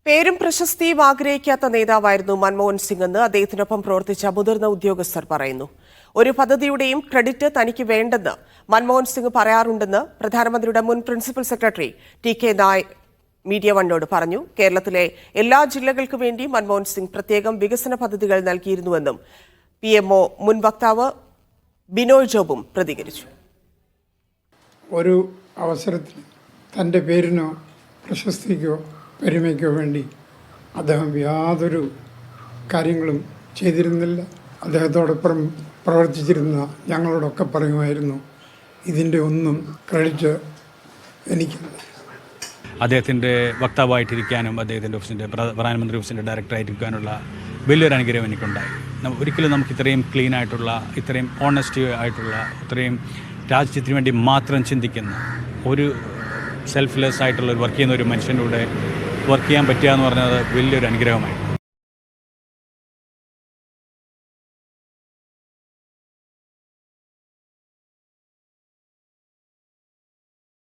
പേരും പ്രശസ്തിയും ആഗ്രഹിക്കാത്ത നേതാവായിരുന്നു മൻമോഹൻ സിംഗ് എന്ന് അദ്ദേഹത്തിനൊപ്പം പ്രവർത്തിച്ച മുതിർന്ന ഉദ്യോഗസ്ഥർ പറയുന്നു. ഒരു പദ്ധതിയുടെയും ക്രെഡിറ്റ് തനിക്ക് വേണ്ടെന്ന് മൻമോഹൻ സിംഗ് പറയാറുണ്ടെന്ന് പ്രധാനമന്ത്രിയുടെ മുൻ പ്രിൻസിപ്പൽ സെക്രട്ടറി ടി.കെ. നായർ മീഡിയ വണ്ണോട് പറഞ്ഞു. കേരളത്തിലെ എല്ലാ ജില്ലകൾക്കും വേണ്ടി മൻമോഹൻ സിംഗ് പ്രത്യേകം വികസന പദ്ധതികൾ നൽകിയിരുന്നുവെന്നും PMO മുൻ വക്താവ് ബിനോയ് ജോബും പ്രതികരിച്ചു. ഒരു അവസരത്തിൽ തൻ്റെ പേരിനോ പ്രശസ്തിക്കോ പെരുമയ്ക്കോ വേണ്ടി അദ്ദേഹം യാതൊരു കാര്യങ്ങളും ചെയ്തിരുന്നില്ല. അദ്ദേഹത്തോടൊപ്പം പ്രവർത്തിച്ചിരുന്ന ഞങ്ങളോടൊക്കെ പറയുമായിരുന്നു, ഇതിൻ്റെ ഒന്നും ക്രെഡിറ്റ് എനിക്കില്ല. അദ്ദേഹത്തിൻ്റെ വക്താവായിട്ടിരിക്കാനും അദ്ദേഹത്തിൻ്റെ ഓഫീസിൻ്റെ പ്രധാനമന്ത്രി ഓഫീസിൻ്റെ ഡയറക്ടറായിട്ടിരിക്കാനുള്ള വലിയൊരു അനുഗ്രഹം എനിക്കുണ്ടായി. ഒരിക്കലും നമുക്ക് ഇത്രയും ക്ലീൻ ആയിട്ടുള്ള, ഇത്രയും ഓണസ്റ്റി ആയിട്ടുള്ള, ഇത്രയും രാജ്യത്തിന് വേണ്ടി മാത്രം ചിന്തിക്കുന്ന, ഒരു സെൽഫ്ലെസ് ആയിട്ടുള്ള വർക്ക് ചെയ്യുന്ന ഒരു മനുഷ്യൻ്റെ കൂടെ വർക്ക് ചെയ്യാൻ പറ്റുക എന്ന് പറഞ്ഞത് വലിയൊരു അനുഗ്രഹമായി.